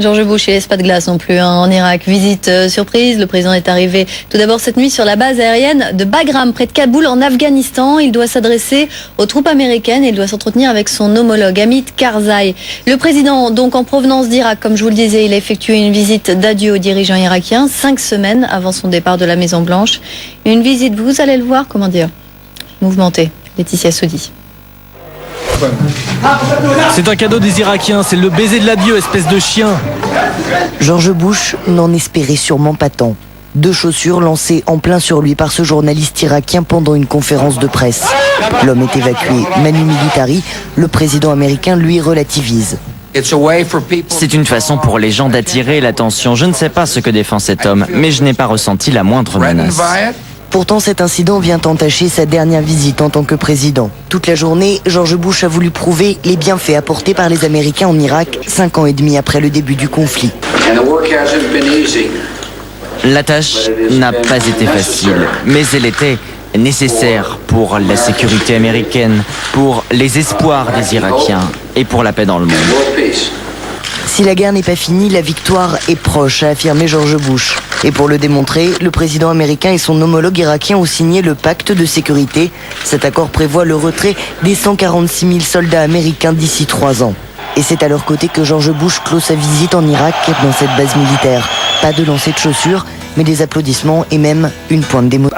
George Bush, il laisse pas de glace non plus en Irak. Visite surprise, le président est arrivé tout d'abord cette nuit sur la base aérienne de Bagram, près de Kaboul, en Afghanistan. Il doit s'adresser aux troupes américaines et il doit s'entretenir avec son homologue Hamid Karzai. Le président, donc en provenance d'Irak, comme je vous le disais, il a effectué une visite d'adieu aux dirigeants irakiens 5 semaines avant son départ de la Maison Blanche. Une visite, vous allez le voir, comment dire, mouvementée. Laetitia Soudi. C'est un cadeau des Irakiens, c'est le baiser de l'adieu, espèce de chien. George Bush n'en espérait sûrement pas tant. 2 chaussures lancées en plein sur lui par ce journaliste irakien pendant une conférence de presse. L'homme est évacué. Manu Militari, le président américain, lui relativise. C'est une façon pour les gens d'attirer l'attention. Je ne sais pas ce que défend cet homme, mais je n'ai pas ressenti la moindre menace. Pourtant, cet incident vient entacher sa dernière visite en tant que président. Toute la journée, George Bush a voulu prouver les bienfaits apportés par les Américains en Irak, 5 ans et demi après le début du conflit. La tâche n'a pas été facile, mais elle était nécessaire pour la sécurité américaine, pour les espoirs des Irakiens et pour la paix dans le monde. Si la guerre n'est pas finie, la victoire est proche, a affirmé George Bush. Et pour le démontrer, le président américain et son homologue irakien ont signé le pacte de sécurité. Cet accord prévoit le retrait des 146 000 soldats américains d'ici 3 ans. Et c'est à leur côté que George Bush clôt sa visite en Irak, dans cette base militaire. Pas de lancer de chaussures, mais des applaudissements et même une pointe d'émotion.